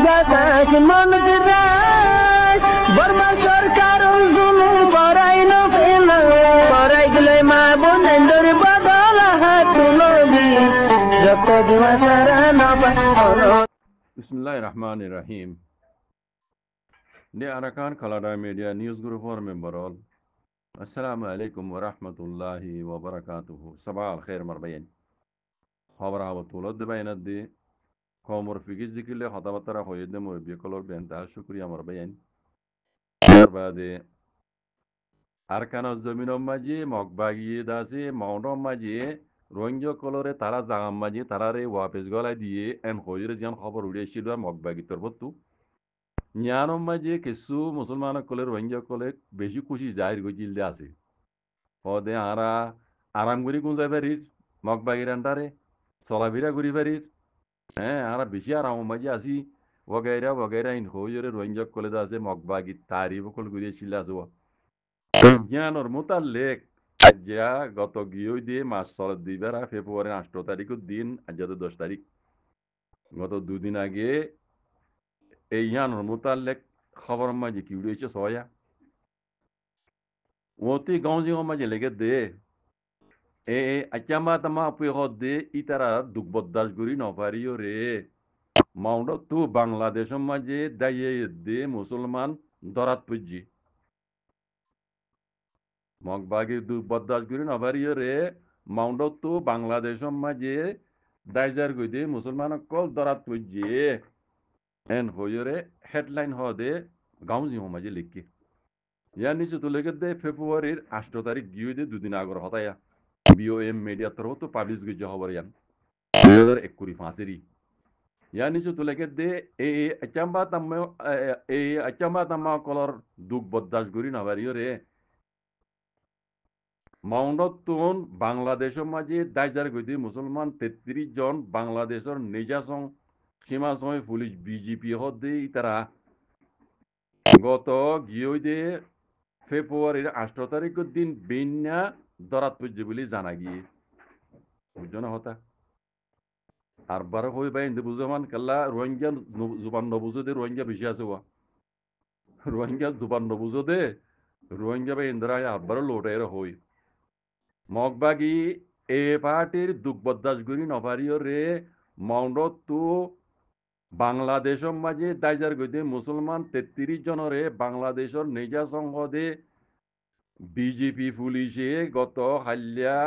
বাতাস মনত রায় বর্মা সরকার জুলুম করাই না ফেলা করাই গেলে মা বোনেদের বদল হাত তুলবি যত দিবা সারা নবা Bismillahir Rahmanir Rahim. Ne Arakan Kalada Media News Group for member all. Assalamu alaikum wa rahmatullahi wa barakatuhu. Sabah al khair marbayin. Khabara wa tulad bayanat di komor figiz dikile khatabatara khoyedde mo bikolor benta shukriya marbayin. Bade arkano zaminom maji mokbagi dasi maunom maji Rohingya কলরে তারা জাগাম মাঝে তারারে ওয়াপেস গলায় দিয়ে N হইরে যেন খবর উড়িয়েছিল মগবাগি তরবতু নিয়ানম মাঝে কিছু মুসলমান কলে রোহিঙ্গা কলে বেশি খুশি জাহির গজিল দে আছে হদে আরা আরাম করি কোন যাই পারির মগবাগির আন্ডারে চলাফেরা করি পারির হ্যাঁ আরা বেশি আরাম মাঝে আসি ওগাইরা ইন হইরে রোহিঙ্গা কলে আছে মগবাগি তারি বকল করিয়েছিল আছে জ্ঞানর মোতালেক আজ্ঞা গত গিয়ে দিয়ে মাস চলত দিবার ফেব্রুয়ারি 8 তারিখের দিন আজ 10 তারিখ গত দুদিন আগে এই জ্ঞানর মোতালেক খবর মাঝে কি উড়িয়েছে সয়া ওতে গাঁজি মাঝে লেগে দে এ আচ্যামা তামা পুয়ে দে ইতারা দুঃখ বদাস করি নপারিও রে মাউন্ট তু বাংলাদেশের মাঝে দাইয়ে দে মুসলমান দরাত পুজি মগবাগি দুঃখ বদাস করি নপারিও রে মাউন্ট তু বাংলাদেশের মাঝে দাইজার গই দে মুসলমান কল দরাত পুজি এন হইরে হেডলাইন দে গাঁজি মাঝে লিখি ইয়ার নিচে তুলে দে ফেব্রুয়ারির 8 তারিখ গিয়ে দে দুদিন আগর হতায়া বিওএম মিডিয়া তরফ তো পাবলিশ গিয়ে খবর ইয়ান 2021 ইয়ার নিচে তুলে দে এই আচাম্বা তাম্মা কলর দুঃখ বদাস করি নবারিও রে মাউন্টন বাংলাদেশের মাঝে দাইজার গদি মুসলমান 33 জন বাংলাদেশের নিজাসং সীমা সময় পুলিশ বিজেপি হদে তারা গত গিয়ে দে ফেব্রুয়ারির 8 তারিখের দিন বিন্যা দরাত পুজো বলে জানা গিয়ে বুঝছো না হতা আর বার হয়ে পাই বুঝমান কাল্লা রোহিঙ্গা জুবান নবুজো দে রোহিঙ্গা বেশি আছে রোহিঙ্গা জুবান নবুজো দে রোহিঙ্গা বাই ইন্দ্রা আবার লোটাই হই মগবাগি এ পার্টির দুঃখ বদাস গুরি নভারিও রে মাউন্ট তু বাংলাদেশের মাঝে দাইজার গইতে মুসলমান 33 জনরে বাংলাদেশের নিজা সংসদে বিজেপি পুলিশে গত হাল্যা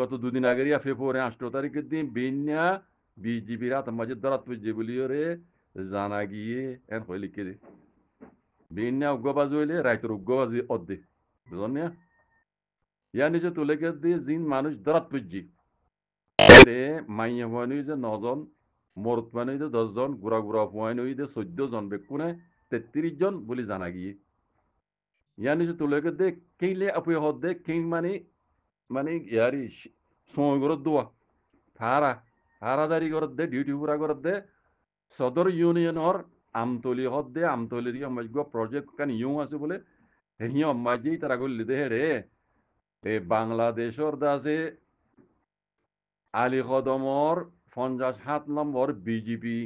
গত দুদিন আগে ফেব্রুয়ারি 8 তারিখের দিন বিন্যা বিজেপির হাত মাঝে দরাত পুজে বলিও রে জানা গিয়ে এন হয়ে লিখে দে বিন্যা উগ্রবাজি হইলে রাইতের উগ্রবাজি অর্ধে বুঝলেন না ইয়ার নিচে তুলে দিয়ে জিন মানুষ দরাত পুজি রে মাইয়া হওয়ানি যে 9 জন মরত মানে 10 জন গুড়া গুড়া হওয়ানি 14 জন বেকুনে 33 জন বলে জানা গিয়ে ইয়ার নিচে তুলে দিয়ে কেইলে আপনি হদে কেই মানে ইয়ারি সময় করে দোয়া হারাদারি করে দে ডিউটি পুরা করে দে সদর ইউনিয়নের আমতলির প্রজেক্ট কান ইউ আছে বলে হিয় মাঝেই তারা করলি দে রে এই বাংলাদেশের দাসে আলী কদমর 57 নম্বর বিজেপি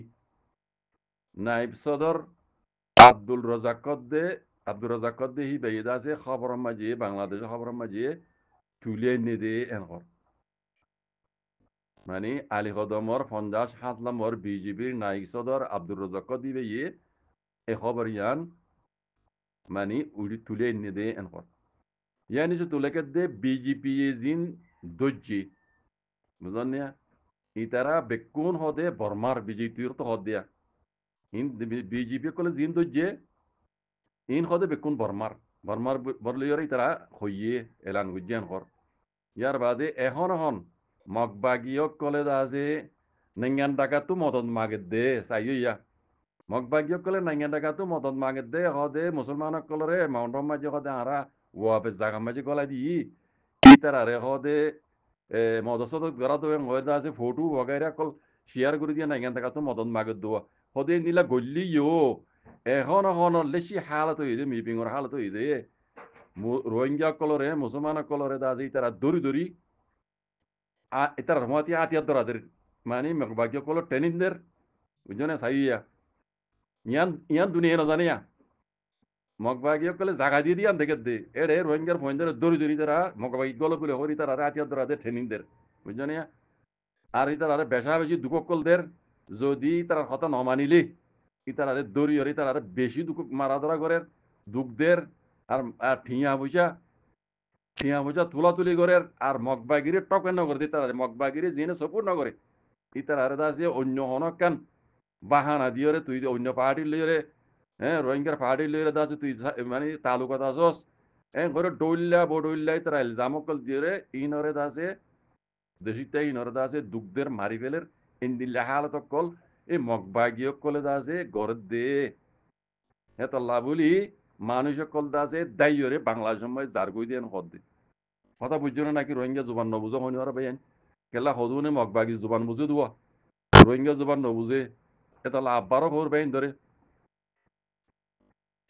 নাইব সদর আব্দুল রাজাক দে হি বেদ আছে খবর মাঝে বাংলাদেশের খবর মাঝে তুলে নে দে এনকর মানে আলী কদমর 57 নম্বর বিজেপির নাইক সদর আব্দুল রাজাক দিবে এ খবর ইয়ান মানে উড়ি তুলে নে দে এনকর ইয়ান নিচে তুলে দে বিজেপি জিন দজ্জি বুঝলেন না ইতারা বেকুন হদে বর্মার বিজেপির তো হদ দিয়া ইন বিজেপি কলে জিন দজ্জে ইন হদে বেকুন বর্মার বরলিয়র ইতারা হইয়ে এলান গুজ্জান কর ইয়ার বাদে এখন মগবাগিয়ক কলে আছে নেঙ্গান ডাকাতু মদত মাগে দে চাইয়া মগবাগিয়ক কলে নেঙ্গান ডাকাতু মদত মাগে দে হদে মুসলমানক কলরে মাউন্টন মাঝে হদে আরা ওয়াপে জাগা মাঝে গলাই দি ইতারা রে হদে মদসদ গড়া তো হয়তো আছে ফটো বগাইরা কল শেয়ার করে দিয়ে নেঙ্গান ডাকাতু মদত মাগে দোয়া হদে নিলা গল্লি এখন লেসি হালত হইদে মিপিংর হালত হইদে রোহিঙ্গা কলরে মুসলমান কলরে দাজি তারা দড়ি এটার রহমতি আতিয়ার দরাদের মানে মগবাগিয় কলর ট্রেনিংদের বুঝছো না সাইয়া ইয়ান দুনিয়া না জানিয়া মগবাগি কলে জাগা দিয়ে দিয়ান দেখে দে এড়ে রোহিঙ্গার ফোনদের দড়ি দড়ি তারা মগবাগি গল বলে হরি তারা রাতিয়া ধরা ট্রেনিং দের বুঝছো না আর ইতার বেশা বেশি দুঃখকলদের যদি তারা কথা ন মানিলে ইতার দড়ি হরি তার বেশি দুঃখ মারা ধরা করে দুঃখদের আর ঠিয়া পয়সা তুলাতুলি করে আর মগবাগিরে টকেন নগর দিতে মগবাগিরে যিনি সপোর্ট নগরে ইতার আরে আছে অন্য হনকান বাহানা দিয়ে তুই অন্য পার্টি লইরে হ্যাঁ রোহিঙ্গার পার্টি লইরে দাস তুই মানে তালুকাত আসস হ্যাঁ ঘরে ডইল্লা বডইল্লা ইতার জামকল দিয়ে ইনরে দাসে দেশিটা ইনরে দাসে দুঃখদের মারি ফেলের ইন্দিল্লা হালত কল এই মগবাগিয় কলে দাসে গড় দে হেতল্লা বলি মানুষ কল দাসে দাইয়রে বাংলা সময় যার গই দিয়ে হদ দে কথা বুঝছো না নাকি রোহিঙ্গা জুবান নবুঝো হইনি আর ভাইয়ান কেলা হদুনে মগবাগি জুবান বুঝে দুয়া রোহিঙ্গা জুবান নবুঝে এটা আব্বারও খবর বাইন ধরে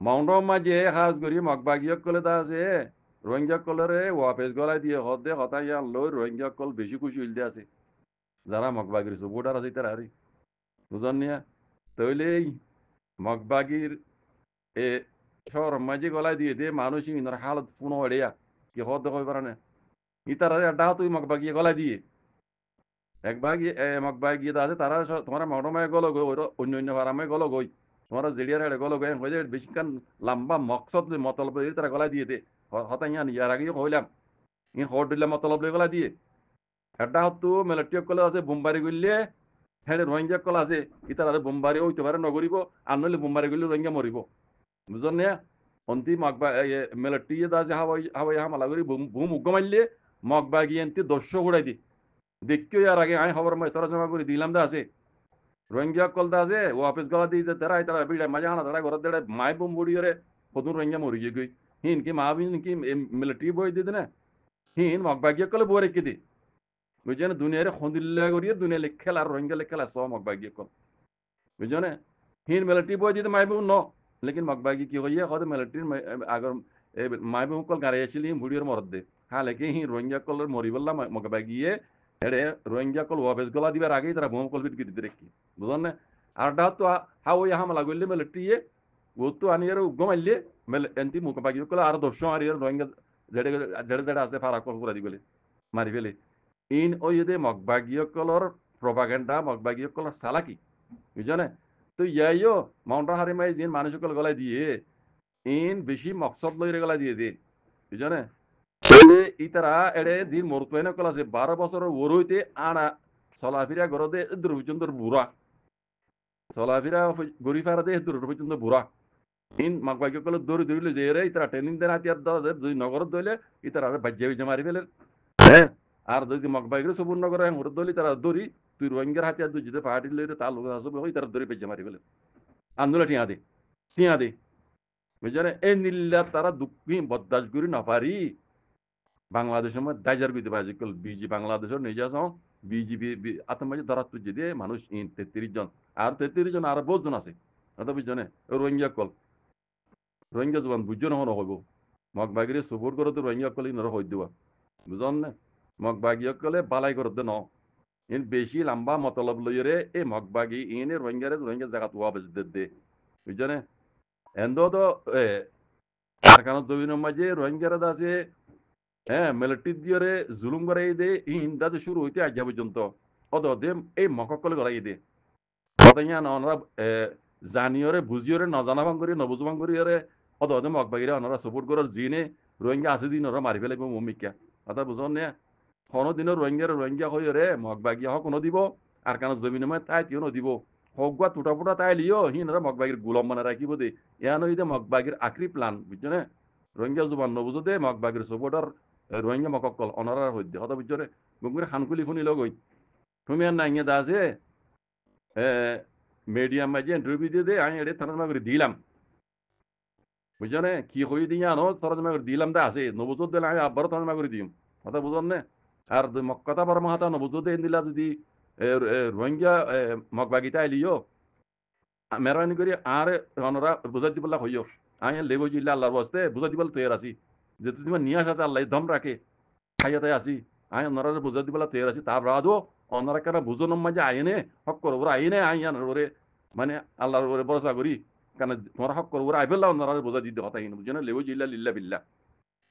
মাউন্টর মাঝে হাজ করি মগবাগিয়ক কলে তা আছে রোহিঙ্গা কলরে ওয়াপেস গলাই দিয়ে হদে হতাই আন লই রোহিঙ্গা কল বেশি খুশি হইলতে আছে যারা মগবাগির সুবোটার আছে তারা আরে বুঝন নিয়া তইলে মগবাগির এ শহর মাঝে গলাই দিয়ে দে মানুষ ইনার হালত পুনো এড়িয়া কি হদ কই পারে ইতার আড্ডা তুই মগবাগিয়ে গলাই দিয়ে এক ভাগি মগবাগিয়ে আছে তারা তোমার মাউন্টমায় গল গই অন্য অন্য ভাড়ামায় গল গই তোমার জেলিয়ার হেড়ে গল গই হয়ে বেশিক্ষণ লম্বা মকসদ মতলব তারা গলা দিয়ে দে হতাই ইয়ার আগে হইলাম ই হট দিলে মতলব গলা দিয়ে এটা হতো মেলেটিয় কলে আছে বোমবারি গলিলে হ্যাঁ রোহিঙ্গা কল আছে ইতার আর বোমবারি হইতে পারে নগরিব আর নইলে বোমবারি গলি রোহিঙ্গা মরিব বুঝলেন না অন্তি মগবা মেলেটি আছে হাওয়াই হাওয়াই হামালা করি বুম উগ্গ মারলে মগবাগি এনতি দস্য ঘুরাই দি দেখিও ইয়ার আগে আমি খবর মই তোরা জমা করে দিলাম দা আছে রোহিঙ্গা কল দা আছে ও অফিস গলা দিয়ে তারা তারা বিড়া মাঝে আনা তারা ঘর দেড়ে মাই বোম বুড়িয়ে কতুন রোহিঙ্গা মরি গই হিন কি মা বিন কি মিলিটারি বই দিতে না হিন মগবাগিয়া কলে বই রেখে দি বুঝছেন দুনিয়ারে খন্দিল্লা করিয়ে দুনিয়া লেখেল আর রোহিঙ্গা লেখেল সব মগবাগিয়া কল বুঝছেন হিন মিলিটারি বই দিতে মাই বোম ন লেকিন মগবাগি কি হইয়া হতে মিলিটারি আগর মাই বোম কল গাড়ি আসিলি বুড়িয়ে মরদ দে হ্যাঁ লেকিন হিন রোহিঙ্গা কলের মরি বললাম মগবাগিয়ে এড়ে রোহিঙ্গা কল ওয়াবেস গলা দিবার আগেই তারা বোম কল বিট দিতে রেখি বুঝলেন না আর ডাহত তো হাওই হামলা করলে মিলিটারিয়ে ও তো আনিয়ার উগ্গ মারলে এনতি মগবাগি কল আর দর্শন আর রোহিঙ্গা জেডে জেডে জেডে আছে ফারা কল করে দি গলে মারি ফেলে ইন ওই যে মগবাগীয় কলর প্রপাগেন্ডা মগবাগীয় কলর সালাকি বুঝছো তো ইয়াইও মাউন্টার হারিমাই যিন মানুষ কল গলাই দিয়ে ইন বেশি মকসদ লইরে গলা দিয়ে দে বুঝছো ইতারা এড়ে দিন মরতুয়াইন কল আছে 12 বছর ওর হইতে আনা চলাফিরা গরদে দূর পর্যন্ত বুড়া চলাফিরা গরিফারা দে দূর পর্যন্ত বুড়া ইন মগবাগীয় কল দৌড়ি দৌড়িলে যে রে ইতারা ট্রেনিং দেন হাতিয়ার দুই নগরত দইলে ইতারা বাজ্যে বাজ্যে মারি ফেলে হ্যাঁ আর যদি মগবাগিরে সবুর্ণ করে হরদ দলি তারা দড়ি তুই রোহিঙ্গার হাতিয়ার দুই যদি পাহাড়ি লইরে তার লোক আসবে ওই তারা দড়ি পেজে মারি ফেলে আন্দোলন টিয়া দে বুঝলেন এই নিল্লা তারা দুঃখী বদাস করি নপারি বাংলাদেশের মধ্যে দাইজার বিধি বাজি কল বিজি বাংলাদেশের নিজস্ব বিজিবি আতঙ্কবাজি ধরা তুই দিয়ে মানুষ 33 জন আর 33 জন আর বহুত জন আছে কথা বুঝছো রোহিঙ্গা কল রোহিঙ্গা জবান বুঝছো না হইব মগবাগিরে সবুর করে তো রোহিঙ্গা কল ইনর হই দেওয়া বুঝন না মগবাগিয়া কলে বালাই করতে ন ইন বেশি লম্বা মতলব লইরে এই মগবাগি ইনে রোহিঙ্গা জায়গা তোয়া বেজ দে বুঝছো এন্দ তো কারখানা জমিনের মাঝে রোহিঙ্গারা আছে হ্যাঁ মিলিটারি দিয়ে জুলুম করাই দে ইন দাতে শুরু হইতে আজ পর্যন্ত অত দে এই মককলে গলাই দে কথাইয়া নরা জানিয়রে বুঝিয়রে নজানা ভাঙ করি নবুঝ ভাঙ করি অত দে মগবাগিরা ওনারা সাপোর্ট করার জিনে রোহিঙ্গা আছে দিন ওরা মারি ফেলে মমিকা কথা বুঝন নে কোনো দিনের রোহিঙ্গা হয়ে রে মগবাগিয়া হক কোনো দিব আর কেন জমিনের মধ্যে তাই কেউ দিব হগুয়া টুটা ফুটা তাই লিও হিনরা মগবাগির গুলাম মানে রাখিব দে ইয়ান হইতে মগবাগির আখরি প্লান বুঝছো না রোহিঙ্গা জুবান নবুঝো দে মগবাগির সাপোর্টার রোহিঙ্গা মককল অনারা হইতে হতা বুঝছো রে গুমগুরে খানকুলি শুনি লগই তুমি আর নাই দা আছে মিডিয়াম মাঝে ইন্টারভিউ দিয়ে দে আমি এটা তরজমা করে দিলাম বুঝছো না কি হয়ে দিয়ে আনো তরজমা করে দিলাম দা আছে নবুঝো দিলে আমি আবারও তরজমা করে দিম কথা বুঝন না আর মক্কতা বড় মাহাতা নবুঝো দে দিলা যদি রোহিঙ্গা মগবাগিতা আইলিও মেহরবানি করি আর অনরা বুঝাই দিবলা হইও আমি লেবো জিল্লা আল্লাহর বস্তে বুঝাই দিবল তৈরি আছি যে তুমি নিয়ে আসা আল্লাহ দম রাখে খাইয়াতে আসি আমি অনরা বুঝাই দিবলা তৈরি আছি তার বাদও অনরা কেন বুঝো নম মাঝে আইনে হক করো ওরা আইনে আইন ওরে মানে আল্লাহর উপরে ভরসা করি কারণ তোমার হক করবো আইফেল্লা ওনারা বোঝা দিতে কথা কিন্তু বুঝে না লেবু জিল্লা লিল্লা বিল্লা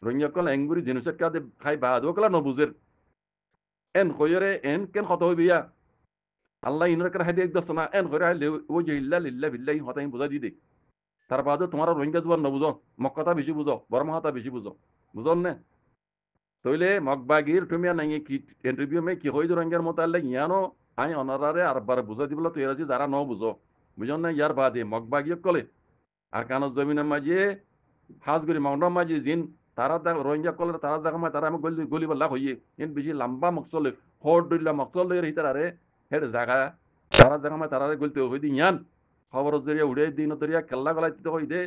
রোহিঙ্গা কল এঙ্গুরি জিনিসের কাজে খাই বা দো কলা নবুজের এন কইরে এন কেন কত হইবিয়া আল্লাহ ইনর কার হাইদে এক দস্তনা এন কইরে লেবু জিল্লা লিল্লা বিল্লা ইন কথা বোঝা দি দে তার বাদে তোমার রোহিঙ্গা জুয়ার নবুঝো মক্কতা বেশি বুঝো বর্মহাতা বেশি বুঝো বুঝন না তইলে মগবাগির তুমি নাই কি ইন্টারভিউ মে কি হই রোহিঙ্গার মতালে ইয়ানো আই অনারারে আর বার বুঝা দিবলা তুই আছি যারা ন বুঝো বুঝন না ইয়ার বাদে মগবাগিয়ে কলে আর কানো জমিনের মাঝে হাজগুড়ি মাউন্টার মাঝে জিন তারা রোহিঙ্গা কলে তারা জায়গা মাঝে তারা আমি গলি গলি বল্লা হইয়ে ইন বেশি লম্বা মকসলে হট দিল্লা মকসল লই রহি তারারে হেড জায়গা তারা জায়গা মাঝে তারারে গলতে হই দি ইয়ান খবর জরিয়া উড়ে দিন তরিয়া কেল্লা গলাই দিতে হই দে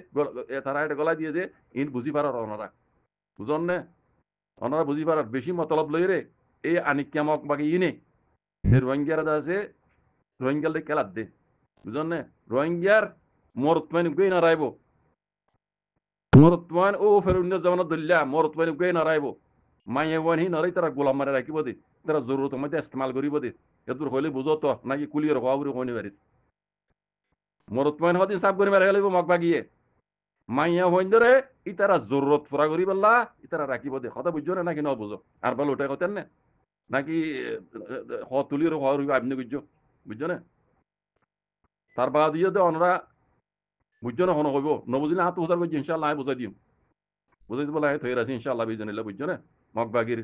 তারা এটা গলাই দিয়ে দে ইন বুঝি পারার ওনারা বুঝন না ওনারা বুঝি পারার বেশি মতলব লই রে এই আনিকিয়া মক বাকি ইনে রোহিঙ্গারা আছে রোহিঙ্গালে খেলার দে বুঝলেন না রোহিঙ্গার মরতমান গই না রাইব মরতমান ও ফেরুন্য জামানত দল্লা মরতমান গই না রাইব মাইয়ে ওয়ান হি নরাই তারা গোলাম মারে রাখিব দে তারা জরুরত মধ্যে ইস্তেমাল করিব দে এদুর হইলে বুঝো তো নাকি কুলিয়ের হওয়া বুড়ি হইনি পারি মরতমান হদিন সাফ করে মারা গেলিব মক বাগিয়ে মাইয়া হইন ধরে ইতারা জরুরত পুরা করি বললা ইতারা রাখিব দে কথা বুঝছো না নাকি ন বুঝো আর বল ওটাই কথা না নাকি তুলির হওয়া আপনি বুঝছো বুঝছো না তার বাদ দিয়ে তো ওনারা বুঝছো না হন হইব নবুঝিলে হাত উচার করছি ইনশাল্লাহ আমি বুঝাই দিম বুঝাই দিব লাগে থৈ আছে ইনশাল্লাহ বিজনিল্লা বুঝছো না মগবাগির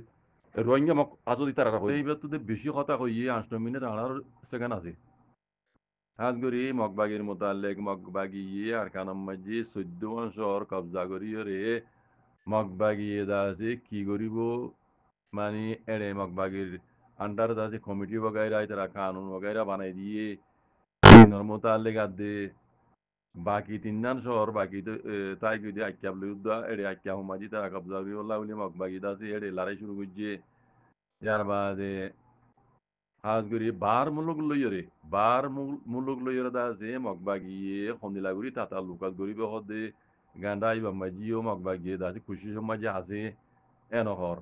রোহিঙ্গা মক আসদি তারা হই এইবার তো বেশি কথা কইয়ে 8 মিনিট আড়ার সেকেন্ড আছে হাজগরি মগবাগির মোতালেক মগবাগি আর কানাম মাঝি 14 শহর কবজা করি রে মগবাগি দা আছে কি করিব মানে এড়ে মগবাগির আন্ডার আছে কমিটি বগাইরা তারা কানুন বগাইরা বানাই দিয়ে মোতালেক আদে বাকি তিনজন শহর বাকি তাই যদি আখ্যাপ লুদ্দা এড়ে আখ্যাপ মাঝি তারা কবজা বিল্লাহ বলি মক বাকি দাসি এড়ে লড়াই শুরু করছে যার বাদে হাজগুড়ি বার মুলুক লইরে বার মুলুক লইরে দাসে মক বাগিয়ে খন্দিলাগুড়ি তাতা লুকাত গরিব হদে গান্ডাই বা মাঝিও মক বাগিয়ে দাসে খুশি সমাজে আছে এনহর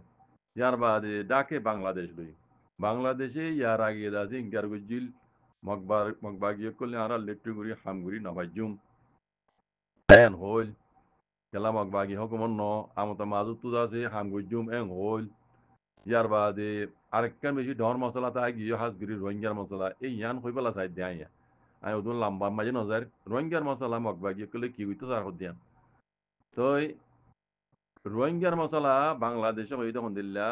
যার বাদে ডাকে বাংলাদেশ লই বাংলাদেশে ইয়ার আগে দাসে ইনকার গুজিল মগবাগিয়ে করলে আরা লেট্টুগুড়ি হামগুড়ি নবাজুম এন হইল খেলা মগবাগি হকমন ন আমতা মাজুত আছে হামগুজুম এন হইল ইয়ার বাদে আরেকখান বেশি ডর মশলা তাই গিয়ে হাজগুড়ি রোহিঙ্গার মশলা এই ইয়ান হইবেলা চাই দেয় ইয়া আমি ওদুন লাম্বা মাঝে নজার রোহিঙ্গার মশলা মগবাগি করলে কি হইতো তার দিয়ান তো রোহিঙ্গার মশলা বাংলাদেশে হই তখন দিল্লা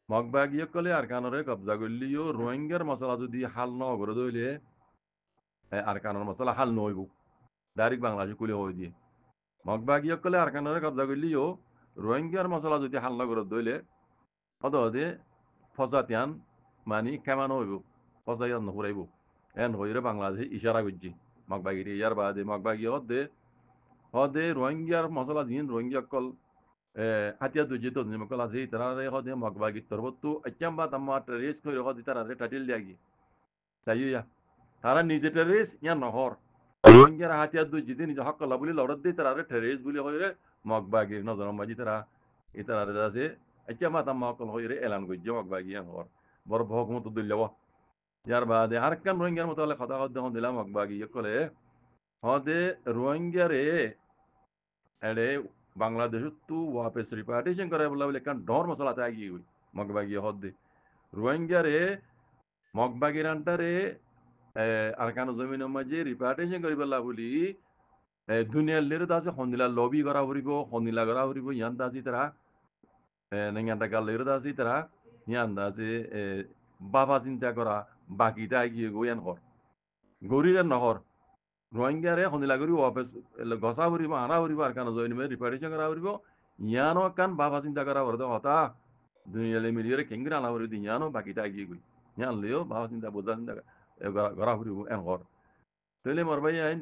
মগবাগি করলে আর কানরে কবজা করলিও রোহিঙ্গার মশলা যদি হাল ন করে দইলে আর কানর মশলা হাল নইব ডাইরেক্ট বাংলাদেশে কুলে হয়ে দিয়ে মগবাগিয়ে করলে আর কানরে কবজা করলিও রোহিঙ্গার মশলা যদি হাল ন করে দইলে হদে ফসাতিয়ান মানি কেমন হইব ফসাইয়ান নহুরাইব এন হইরে বাংলাদেশে ইশারা করছি মগবাগিরে ইয়ার বাদে মগবাগি হদে রোহিঙ্গার মশলা দিন রোহিঙ্গা কল হাতিয়া দুজি তো নিমকল আছে তারা হদে মগবাগি তরবত্তু আচ্যাম্বা তাম্মা রেস করে হদে তারা টাইটেল দিয়াগি চাইয়া তারা নিজে টেরেস ইয়া নহর রোহিঙ্গার হাতিয়া দুজি দিন নিজে হক কলা বলি লড়ত দিয়ে তারা টেরেস বলি হইরে মগবাগির নজর মাঝি তারা ইতারা আছে আচ্যাম্বা তাম্মা হকল হইরে এলান করছে মগবাগি ইয়া নহর বড় ভগমত দিল্লাব ইয়ার বাদে আরেকখান রোহিঙ্গার মতো হলে কথা কথা দিলাম মগবাগি কলে হদে রোহিঙ্গারে এড়ে বাংলাদেশ তো ওয়াপেস রিপার্টিশন করে বলে কারণ ডর মশলাতে আগিয়ে গই মগবাগি হদে রোহিঙ্গারে মগবাগির আন্টারে আর কানো জমিনের মাঝে রিপার্টিশন করি পেলা বলি দুনিয়ার লেরে আছে সন্দিলা লবি করা ফুরিব সন্দিলা করা ফুরিব ইয়ান আছে তারা নেঙ্গানটা গাল লেরে আছে তারা ইয়ান আছে বাবা চিন্তা করা বাকিটা এগিয়ে গইয়ান হর গরির নহর রোহিঙ্গারে সন্দিলা করি অফিস গছা ফুরিব আনা ফুরিব আর কানো জমিনের রিপার্টিশন করা ফুরিব ইয়ানো কান বাবা চিন্তা করা হরদে হতা দুনিয়ালে মিলিয়ে কেঙ্গির আনা ফুরিব ইয়ানো বাকিটা এগিয়ে গই ইয়ান লেও বাবা চিন্তা বোঝা চিন্তা গড়া ফুরিব এন হর তৈলে মরবাই আইন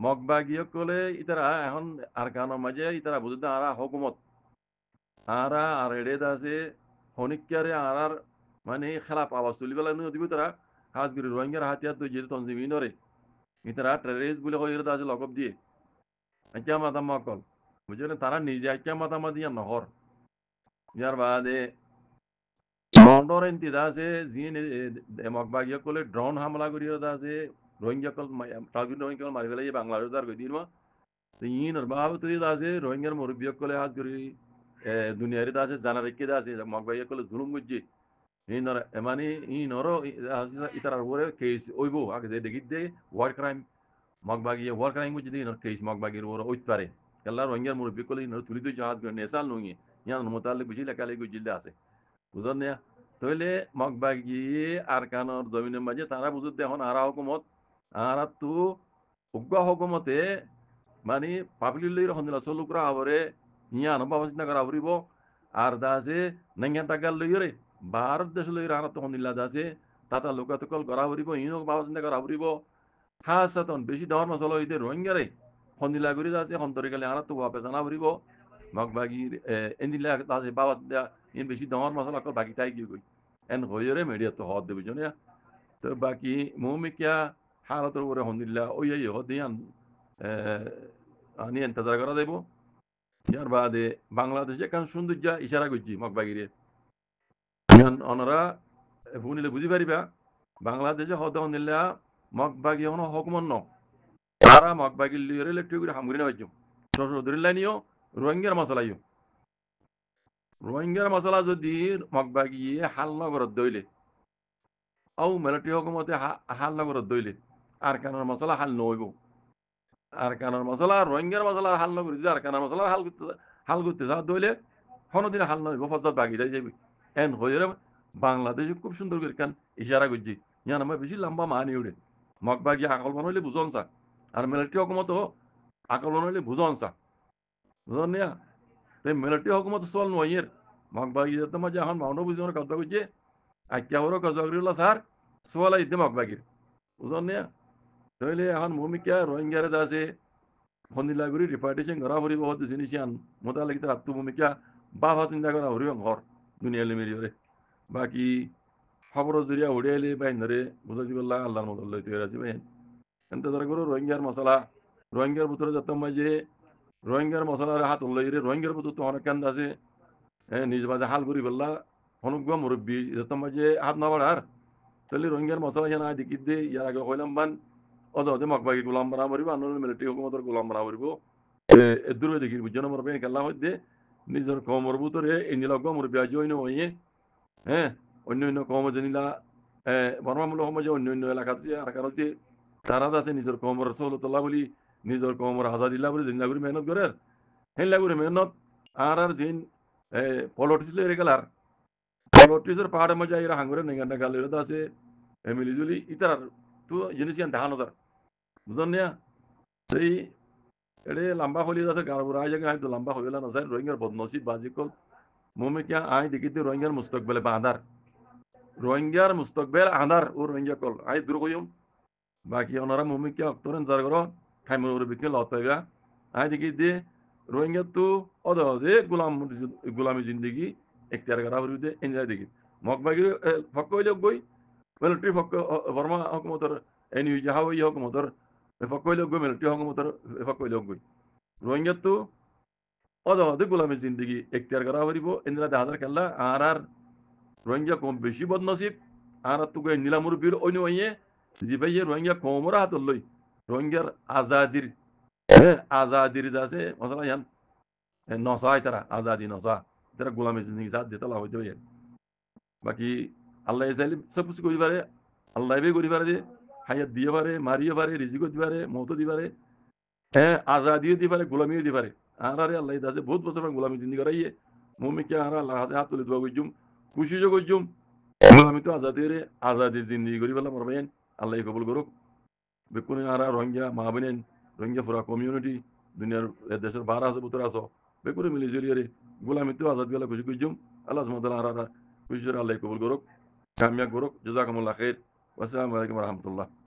মগবাগিয়ে কলে ইতারা এখন আর কানোর মাঝে ইতারা বুঝতে আরা হকুমত আরা আর এড়ে আছে হনিকারে আর মানে খেলাপ আওয়াজ তুলিবেলা দিব তারা হাজগুড়ি রোহিঙ্গার হাতিয়ার তো যেতে তঞ্জিমিনরে ইতারা টেরেস বলে হয়ে আছে লগব দিয়ে আচ্ছা মাতা মকল বুঝলেন তারা নিজে আচ্ছা মাতা মা দিয়া নহর ইয়ার বাদে মন্ডর এন্তি দাসে জিন মগবাগিয়া কলে ড্রোন হামলা করিয়া দাসে রোহিঙ্গা কল টাগিন রোহিঙ্গা মারি ফেলে বাংলাদেশ দার কই দিনমা ইন আর বাহাব তুই দাসে রোহিঙ্গার মুরব্বিয়া কলে হাত করি দুনিয়ারে দাসে জানা রেখে দাসে মগবাগিয়া কলে জুলুম গুজি ইনর এমানি ইনর ইতার উপরে কেস ওইবো আগে যে দেখি দে ওয়ার ক্রাইম মগবাগিয়া ওয়ার ক্রাইম গুজি দিন কেস মগবাগির উপরে ওইত পারে কেলা রোহিঙ্গার মুরব্বিয়া কলে ইনর তুলি তুই জাহাজ করে নেসাল নুঙ্গি ইয়ান মোতালে বুঝি লেখালে গুজিলে আছে বুঝলেন না তাহলে মগবাগি আর কানর জমিনের মাঝে তারা বুঝুত এখন আরা হকুমত আরা তো উগ্র হকুমতে মানে পাবলিক লইর হন্দিলা সলুকরা আবরে ইয়ান বাবা চিন্তা করা ফুরিব আর দাসে নাঙ্গা টাকার লইরে ভারত দেশ লইর আরা তো হন্দিলা দাসে তাতা লোকাতকল করা ফুরিব ইনক বাবা চিন্তা করা ফুরিব হাসাতন বেশি ডাঙর মশলা হইতে রোহিঙ্গারে হন্দিলা করি দাসে হন্তরে গেলে আরা তো বাপে জানা ফুরিব মগবাগির এন্দিলা দাসে বাবা ইন বেশি ডাঙর মশলা কল বাকি তাই কি কই এন হইরে মিডিয়া তো হদ দেবে জনে তো বাকি মুমিকিয়া হালতের উপরে হন্দিল্লা ওই হদিয়ান আনি এন্তজার করা দেব ইয়ার বাদে বাংলাদেশে কারণ সৌন্দর্য ইশারা করছি মগবাগিরে ওনারা শুনিলে বুঝি পারিবা বাংলাদেশে হদ হন্দিল্লা মগবাগি হন হকমন ন তারা মগবাগি লিওরে ইলেকট্রিক করে হামগুড়ি না পাইছো সশরীর লাইনিও রোহিঙ্গার মশলাইও রোহিঙ্গার মশলা যদি মগবাগিয়ে হাল নগরত দইলে আও মিলিটারি হকুমতে হাল নগরত দইলে আর কানার মশলা হাল নইব আর কানার মশলা রোহিঙ্গার মশলা হাল নগরি আর কানার মশলা হাল করতে যা দইলে কোনোদিন হাল নইব ফজত বাগি যাই যাবি এন হয়ে বাংলাদেশে খুব সুন্দর করে কান ইশারা করছি ইয়ান আমার বেশি লম্বা মানি উড়ে মগবাগি আকল বানাইলে বুঝন সা আর মিলিটারি হকুমত আকল বানাইলে বুঝন সা বুঝন নিয়া মিলিটারি হকুমত চল নয়ের মগবাগি যেতে মাঝে এখন মাউন্ট বুঝি কথা করছে আজ্ঞা ওর কজগরিল্লা স্যার সোয়ালা ইতে মগবাগির বুঝন নিয়া তাহলে এখন ভূমিকা রোহিঙ্গারে আছে হন্দিলাগুড়ি রিপার্টিশন করা ফুরিব হতে জিনিসিয়ান মোতালেক তার আত্মভূমিকা বাবা চিন্তা করা ফুরিব ঘর দুনিয়ালে মেরিয়রে বাকি খবর জরিয়া উড়িয়াইলে বাইন ধরে বুঝা দিবল্লা আল্লাহর মতো লইতে আছে বাইন এনতে ধরে করো রোহিঙ্গার মশলা রোহিঙ্গার ভিতরে যত মাঝে রোহিঙ্গার মশলার হাত লইরে রোহিঙ্গার ভিতর তো অনেক কান্দ আছে নিজ বাজে হাল করি বললা অনুজ্ঞ মুরব্বী যত মাঝে হাত না বাড়ার তাহলে রোহিঙ্গার মশলা ইয়ান আয় দেখি দে ইয়ার আগে কইলাম বান অদে মগবাগি গোলাম বানা মরিব আন্দোলন মিলিটারি হুকুমতের গোলাম বানা মরিব দূরে দেখি বুঝছো মরবে খেলা হইতে নিজের কমর ভিতরে এনিলগ মুরব্বী আজ অন্য হইয়ে হ্যাঁ অন্য অন্য কম জেনিলা বর্মামূলক সমাজে অন্য অন্য এলাকাতে এলাকাতে তারা আছে নিজের কমর সহলতলা বলি নিজের কমর আজাদিলা বলি জিন্দা করে মেহনত করে হেলা করে মেহনত আর জিন পলিটিক্স লইরে গেলার পলিটিক্সের পাহাড়ের মধ্যে এরা হাঙ্গরে নেগান্ডা গাল আছে মিলিজুলি ইতার তো জিনিস ইয়ান দেখা নজার বুঝলেন না সেই এড়ে লম্বা হলি আছে গাড়বুড়া আই জায়গায় তো লম্বা হইলা না যায় রোহিঙ্গার বদনসিব বাজি কল মোমে কিয়া আই দেখিতে রোহিঙ্গার মুস্তকবেলে বাঁধার রোহিঙ্গার মুস্তকবেল আধার ও রোহিঙ্গা কল আই দূর কইম বাকি ওনারা মোমে কিয়া অক্তরেন যার করো ঠাইমুর উপরে বিকে লতাইবা আই দেখি দে রোহিঙ্গা তো অদে গোলামি জিন্দগি এখতিয়ার করা হইতে এনজয় দেখি মগবাগির ফক হইলে গই মিলিটারি ফক বর্মা হকুমতর এনি যাহাওই হকুমতর ফক হইলে গই মিলিটারি হকুমতর ফক হইলে গই রোহিঙ্গা তো অদে গোলামি জিন্দগি এখতিয়ার করা হইব এনলা দাহাদার খেলা আর রোহিঙ্গা কম বেশি বদনসিব আর তো গই নীলামুর বীর অন্য হইয়ে জিবাইয়ে রোহিঙ্গা কমরা হাত লই রোহিঙ্গার আজাদির আজাদির আছে মশলা ইয়ান নসাই তারা আজাদি নসা তারা গোলামি জিন্দগি সাথ দিতে লাভ হইতে বাকি আল্লাহ চাইলে সব কিছু করি পারে আল্লাহ বি করি পারে যে হায়াত দিয়ে পারে মারিও পারে রিজিকও দি পারে মতো দি পারে আজাদিও দি পারে গোলামিও দি পারে আর আল্লাহ আছে বহুত বছর গোলামি জিন্দি করাইয়ে মমিকে আর আল্লাহ হাতে হাত তুলে দোয়া করছুম খুশিও করছুম গোলামি তো আজাদির জিন্দি করি পেলাম মরবেন আল্লাহ কবুল করুক বেকুনি আর রোহিঙ্গা মা বোনেন রোহিঙ্গা পুরা কমিউনিটি দুনিয়ার দেশের 12 বছর আছো বেকুনি মিলি জড়িয়ে গোলামি তো আজাদ গেলা খুশি করছুম আল্লাহ সুবহানাহু ওয়া তাআলা খুশি আল্লাহ কবুল করুক কামিয়াব করুক জাযাকুমুল্লাহ খাইর ওয়া আসসালামু আলাইকুম ওয়া রাহমাতুল্লাহ